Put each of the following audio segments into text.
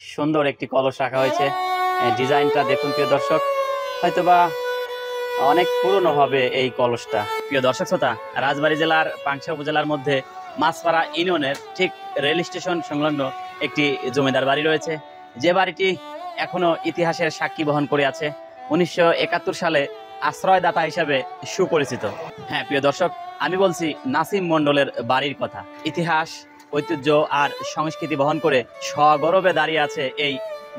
সুন্দর একটি কলস রাখা হয়েছে। ডিজাইনটা দেখুন প্রিয় দর্শক, হয়তোবা অনেক পুরনো হবে এই কলসটা। প্রিয় দর্শক শ্রোতা, রাজবাড়ী জেলার পাংশা উপজেলার মধ্যে মাছপাড়া ইউনিয়নের ঠিক রেল স্টেশন সংলগ্ন একটি জমিদার বাড়ি রয়েছে, যে বাড়িটি এখনো ইতিহাসের সাক্ষী বহন করে আছে। 1971 সালে আশ্রয়দাতা হিসেবে সুপরিচিত। হ্যাঁ প্রিয় দর্শক, আমি বলছি নাসিম মণ্ডলের বাড়ির কথা। ইতিহাস, ঐতিহ্য আর সংস্কৃতি বহন করে সগৌরবে দাঁড়িয়ে আছে এই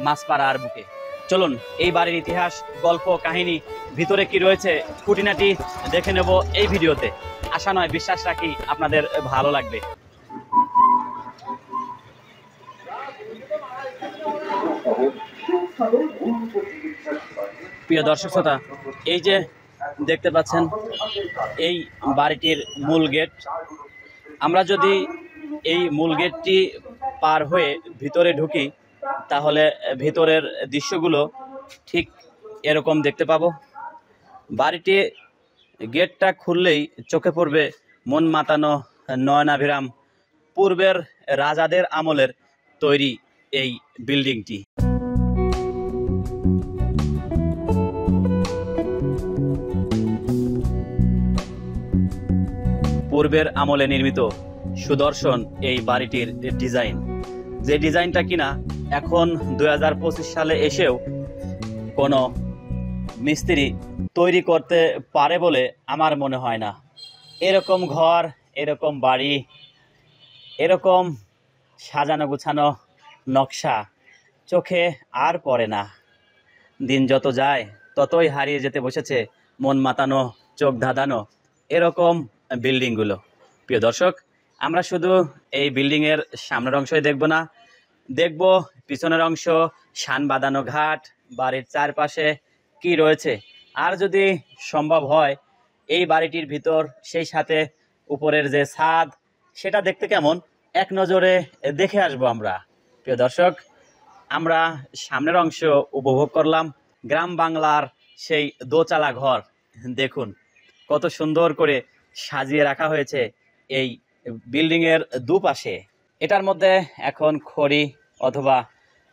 মাছপাড়ার বুকে। চলুন এই বাড়ির ইতিহাস, গল্প, কাহিনী, ভিতরে কি রয়েছে খুঁটিনাটি দেখে নেব এই ভিডিওতে। আশা নয় বিশ্বাস রাখি আপনাদের ভালো লাগবে। প্রিয় দর্শক শ্রোতা, এই যে দেখতে পাচ্ছেন এই বাড়িটির মূল গেট। আমরা যদি এই মূল গেটটি পার হয়ে ভিতরে ঢুকি তাহলে ভিতরের দৃশ্যগুলো ঠিক এরকম দেখতে পাবো। বাড়িটি গেটটা খুললেই চোখে পড়বে মন মাতানো নয়নাভিরাম পূর্বের রাজাদের আমলের তৈরি এই বিল্ডিংটি। পূর্বের আমলে নির্মিত সুদর্শন এই বাড়িটির ডিজাইন, যে ডিজাইনটা কিনা এখন 2025 সালে এসেও কোনো মিস্ত্রি তৈরি করতে পারে বলে আমার মনে হয় না। এরকম ঘর, এরকম বাড়ি, এরকম সাজানো গুছানো নকশা চোখে আর পড়ে না। দিন যত যায় ততই হারিয়ে যেতে বসেছে মন মাতানো, চোখ ধাঁধানো এরকম বিল্ডিংগুলো। প্রিয় দর্শক, আমরা শুধু এই বিল্ডিংয়ের সামনের অংশই দেখব না, দেখব পিছনের অংশ, শান বাঁধানো ঘাট, বাড়ির চারপাশে কি রয়েছে, আর যদি সম্ভব হয় এই বাড়িটির ভিতর, সেই সাথে উপরের যে ছাদ সেটা দেখতে কেমন এক নজরে দেখে আসবো আমরা। প্রিয় দর্শক, আমরা সামনের অংশ উপভোগ করলাম। গ্রাম বাংলার সেই দোচালা ঘর দেখুন কত সুন্দর করে সাজিয়ে রাখা হয়েছে এই বিল্ডিংয়ের দুপাশে। এটার মধ্যে এখন খড়ি অথবা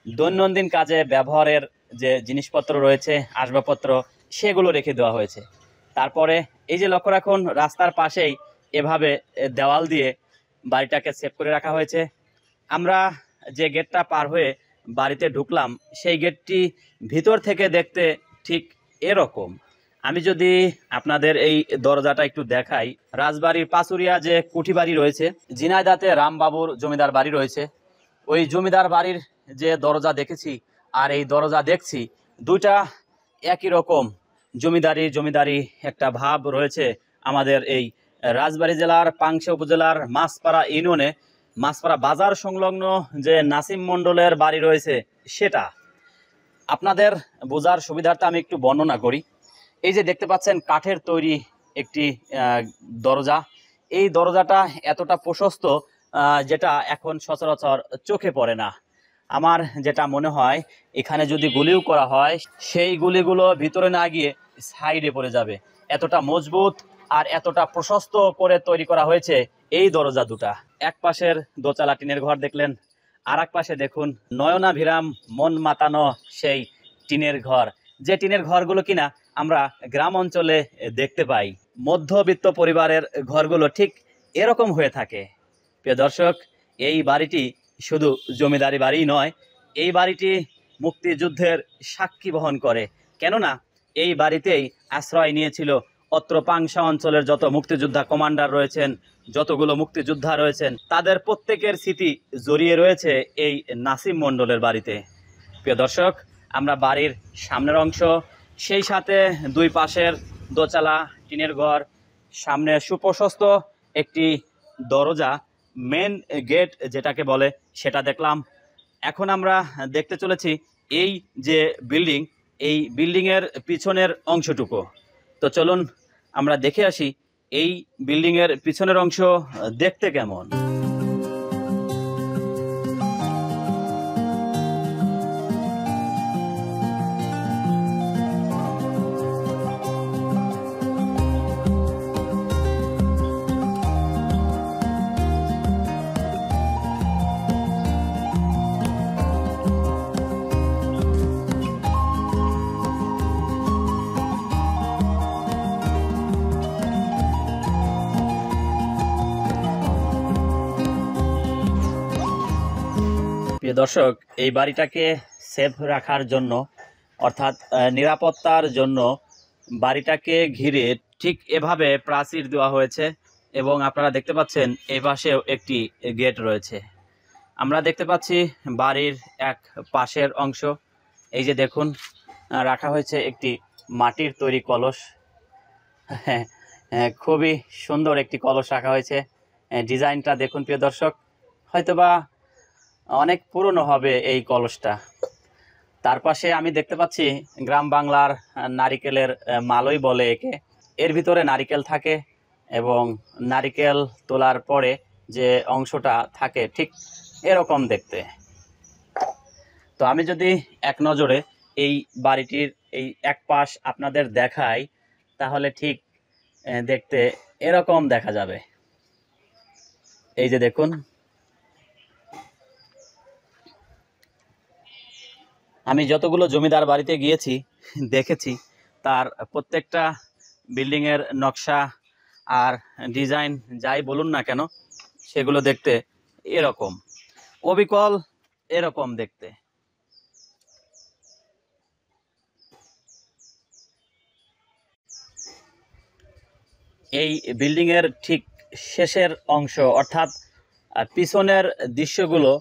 দৈনন্দিন কাজে ব্যবহারের যে জিনিসপত্র রয়েছে, আসবাবপত্র, সেগুলো রেখে দেওয়া হয়েছে। তারপরে এই যে লক্ষ্য রাখুন, রাস্তার পাশেই এভাবে দেওয়াল দিয়ে বাড়িটাকে সেভ করে রাখা হয়েছে। আমরা যে গেটটা পার হয়ে বাড়িতে ঢুকলাম, সেই গেটটি ভিতর থেকে দেখতে ঠিক এরকম। আমি যদি আপনাদের এই দরজাটা একটু দেখাই, রাজবাড়ির পাচুরিয়া যে কুঠি বাড়ি রয়েছে, ঝিনাইদহতে রামবাবুর জমিদার বাড়ি রয়েছে, ওই জমিদার বাড়ির যে দরজা দেখেছি আর এই দরজা দেখছি, দুইটা একই রকম জমিদারি একটা ভাব রয়েছে আমাদের এই রাজবাড়ী জেলার পাংশা উপজেলার মাছপাড়া ইউনিয়নে মাছপাড়া বাজার সংলগ্ন যে নাসিম মণ্ডলের বাড়ি রয়েছে সেটা। আপনাদের বোঝার সুবিধার্থে আমি একটু বর্ণনা করি। এই যে দেখতে পাচ্ছেন কাঠের তৈরি একটি দরজা, এই দরজাটা এতটা প্রশস্ত যেটা এখন সচরাচর চোখে পড়ে না। আমার যেটা মনে হয়, এখানে যদি গুলিও করা হয় সেই গুলিগুলো ভিতরে না গিয়ে সাইডে পড়ে যাবে, এতটা মজবুত আর এতটা প্রশস্ত করে তৈরি করা হয়েছে এই দরজা দুটা। এক পাশের দোচালা টিনের ঘর দেখলেন, আর এক পাশে দেখুন নয়নাভিরাম মন মাতানো সেই টিনের ঘর, যে টিনের ঘরগুলো কিনা আমরা গ্রাম অঞ্চলে দেখতে পাই। মধ্যবিত্ত পরিবারের ঘরগুলো ঠিক এরকম হয়ে থাকে। প্রিয় দর্শক, এই বাড়িটি শুধু জমিদারি বাড়ি নয়, এই বাড়িটি মুক্তিযুদ্ধের সাক্ষী বহন করে। কেননা এই বাড়িতেই আশ্রয় নিয়েছিল অত্র পাংশা অঞ্চলের যত মুক্তিযোদ্ধা কমান্ডার রয়েছেন, যতগুলো মুক্তিযোদ্ধা রয়েছেন, তাদের প্রত্যেকের স্মৃতি জড়িয়ে রয়েছে এই নাসিম মণ্ডলের বাড়িতে। প্রিয় দর্শক, আমরা বাড়ির সামনের অংশ, সেই সাথে দুই পাশের দোচালা টিনের ঘর, সামনে সুপ্রশস্ত একটি দরজা, মেন গেট যেটাকে বলে, সেটা দেখলাম। এখন আমরা দেখতে চলেছি এই যে বিল্ডিং, এই বিল্ডিংয়ের পিছনের অংশটুকু। তো চলুন আমরা দেখে আসি এই বিল্ডিংয়ের পিছনের অংশ দেখতে কেমন। প্রিয় দর্শক, এই বাড়িটাকে সেফ রাখার জন্য অর্থাৎ নিরাপত্তার জন্য বাড়িটাকে ঘিরে ঠিক এভাবে প্রাচীর দেওয়া হয়েছে এবং আপনারা দেখতে পাচ্ছেন এই পাশেও একটি গেট রয়েছে। আমরা দেখতে পাচ্ছি বাড়ির এক পাশের অংশ, এই যে দেখুন রাখা হয়েছে একটি মাটির তৈরি কলস। হ্যাঁ, খুবই সুন্দর একটি কলস রাখা হয়েছে। ডিজাইনটা দেখুন প্রিয় দর্শক, হয়তোবা অনেক পুরনো হবে এই কলসটা। তার পাশে আমি দেখতে পাচ্ছি গ্রাম বাংলার নারিকেলের মালই বলে একে। এর ভিতরে নারিকেল থাকে এবং নারিকেল তোলার পরে যে অংশটা থাকে ঠিক এরকম দেখতে। তো আমি যদি এক নজরে এই বাড়িটির এই এক পাশ আপনাদের দেখাই তাহলে ঠিক দেখতে এরকম দেখা যাবে। এই যে দেখুন, আমি যতগুলো জমিদার বাড়িতে গিয়েছি দেখেছি তার প্রত্যেকটা বিল্ডিংয়ের নকশা আর ডিজাইন যাই বলুন না কেন সেগুলো দেখতে এরকম, অবিকল এরকম দেখতে। এই বিল্ডিংয়ের ঠিক শেষের অংশ অর্থাৎ পিছনের দৃশ্যগুলো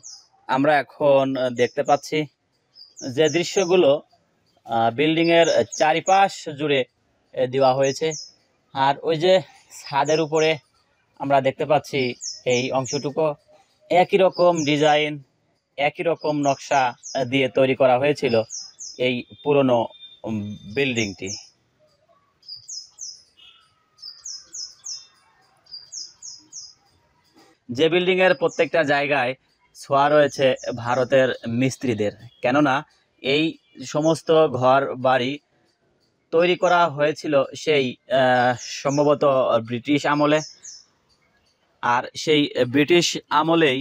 আমরা এখন দেখতে পাচ্ছি, যে দৃশ্যগুলো বিল্ডিংয়ের চারিপাশ জুড়ে দেওয়া হয়েছে। আর ওই যে ছাদের উপরে আমরা দেখতে পাচ্ছি এই অংশটুকু একই রকম ডিজাইন, একই রকম নকশা দিয়ে তৈরি করা হয়েছিল এই পুরনো বিল্ডিংটি। যে বিল্ডিংয়ের প্রত্যেকটা জায়গায় ছোঁয়া রয়েছে ভারতের মিস্ত্রিদের, কেননা এই সমস্ত ঘর বাড়ি তৈরি করা হয়েছিল সেই সম্ভবত ব্রিটিশ আমলে। আর সেই ব্রিটিশ আমলেই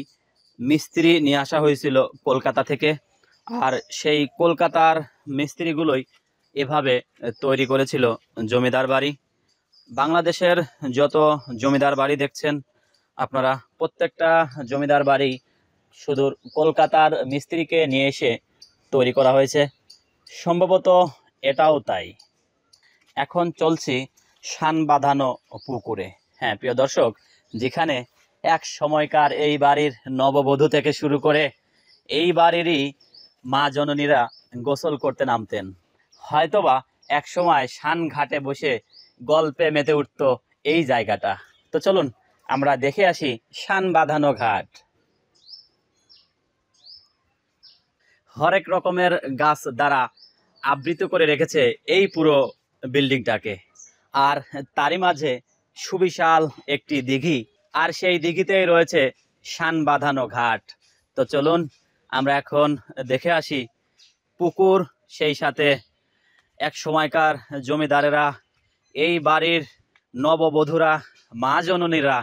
মিস্ত্রি নিয়ে আসা হয়েছিল কলকাতা থেকে, আর সেই কলকাতার মিস্ত্রিগুলোই এভাবে তৈরি করেছিল জমিদার বাড়ি। বাংলাদেশের যত জমিদার বাড়ি দেখছেন আপনারা, প্রত্যেকটা জমিদার বাড়ি সুদূর কলকাতার মিস্ত্রিকে নিয়ে এসে তৈরি করা হয়েছে, সম্ভবত এটাও তাই। এখন চলছি শান বাঁধানো পুকুরে। হ্যাঁ প্রিয় দর্শক, যেখানে এক সময়কার এই বাড়ির নববধূ থেকে শুরু করে এই বাড়িরই মা জননীরা গোসল করতে নামতেন। হয়তোবা এক সময় শান ঘাটে বসে গল্পে মেতে উঠত এই জায়গাটা। তো চলুন আমরা দেখে আসি শান বাঁধানো ঘাট। হরেক রকমের গাছ দ্বারা আবৃত করে রেখেছে এই পুরো বিল্ডিংটাকে, আর তারই মাঝে সুবিশাল একটি দিঘি, আর সেই দিঘিতেই রয়েছে শান বাঁধানো ঘাট। তো চলুন আমরা এখন দেখে আসি পুকুর, সেই সাথে এক সময়কার জমিদারেরা, এই বাড়ির নববধূরা, মা জননীরা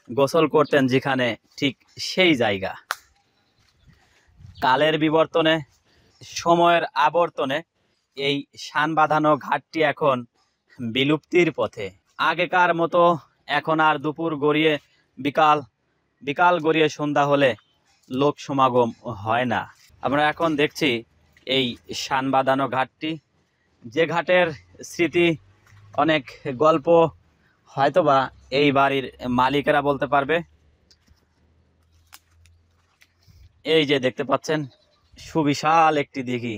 গোসল করতেন যেখানে, ঠিক সেই জায়গা। কালের বিবর্তনে, সময়ের আবর্তনে এই শান বাঁধানো ঘাটটি এখন বিলুপ্তির পথে। আগেকার মতো এখন আর দুপুর গড়িয়ে বিকাল গড়িয়ে সন্ধ্যা হলে লোক সমাগম হয় না। আমরা এখন দেখছি এই শান বাঁধানো ঘাটটি, যে ঘাটের স্মৃতি, অনেক গল্প হয়তোবা এই বাড়ির মালিকেরা বলতে পারবে। এই যে দেখতে পাচ্ছেন সুবিশাল একটি দিঘি।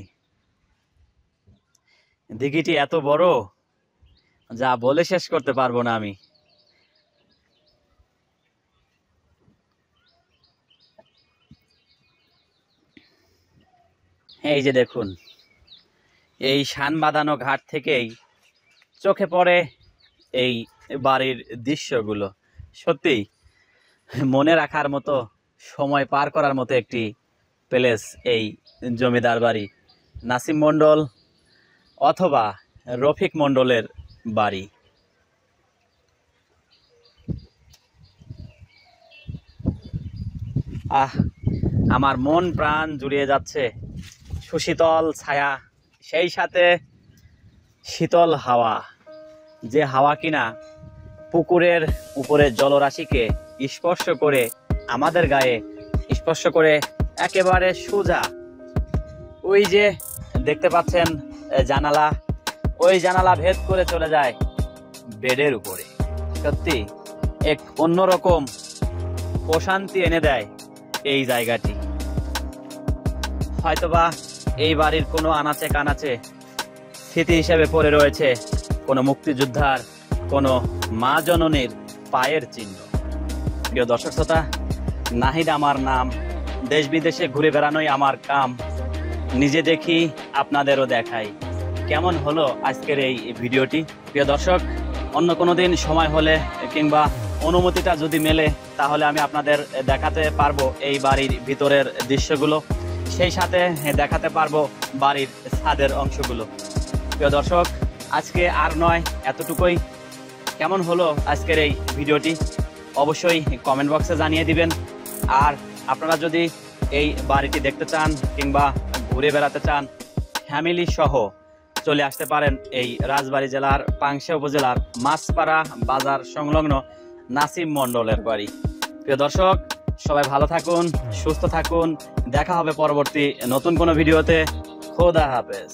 দিঘিটি এত বড় যা বলে শেষ করতে পারবো না আমি। এই যে দেখুন, এই শান বাঁধানো ঘাট থেকেই চোখে পড়ে এই বাড়ির দৃশ্যগুলো। সত্যি মনে রাখার মতো, সময় পার করার মতো একটি প্লেস এই জমিদার বাড়ি, নাসিম মণ্ডল অথবা রফিক মণ্ডলের বাড়ি। আমার মন প্রাণ জুড়িয়ে যাচ্ছে সুশীতল ছায়া, সেই সাথে শীতল হাওয়া, যে হাওয়া কিনা পুকুরের উপরে জলরাশিকে স্পর্শ করে, আমাদের গায়ে স্পর্শ করে একেবারে সোজা। ওই যে দেখতে পাচ্ছেন জানালা, ওই জানালা ভেদ করে চলে যায় বেডের উপরে। সত্যি এক অন্যরকম প্রশান্তি এনে দেয় এই জায়গাটি। হয়তোবা এই বাড়ির কোনো আনাচে কানাচে স্মৃতি হিসেবে পড়ে রয়েছে কোনো মুক্তিযোদ্ধার, কোনো মা জননীর পায়ের চিহ্ন। প্রিয় দর্শক শ্রোতা, নাহিদ আমার নাম, দেশ বিদেশে ঘুরে বেড়ানোই আমার কাম। নিজে দেখি, আপনাদেরও দেখাই। কেমন হলো আজকের এই ভিডিওটি? প্রিয় দর্শক, অন্য কোনো দিন সময় হলে কিংবা অনুমতিটা যদি মেলে তাহলে আমি আপনাদের দেখাতে পারবো এই বাড়ির ভিতরের দৃশ্যগুলো, সেই সাথে দেখাতে পারবো বাড়ির ছাদের অংশগুলো। প্রিয় দর্শক, আজকে আর নয়, এতটুকুই। কেমন হলো আজকের এই ভিডিওটি অবশ্যই কমেন্ট বক্সে জানিয়ে দিবেন। আর আপনারা যদি এই বাড়িটি দেখতে চান কিংবা ঘুরে বেড়াতে চান, ফ্যামিলি সহ চলে আসতে পারেন এই রাজবাড়ী জেলার পাংশা উপজেলার মাছপাড়া বাজার সংলগ্ন নাসিম মণ্ডলের বাড়ি। প্রিয় দর্শক, সবাই ভালো থাকুন, সুস্থ থাকুন। দেখা হবে পরবর্তী নতুন কোনো ভিডিওতে। খোদা হাফেজ।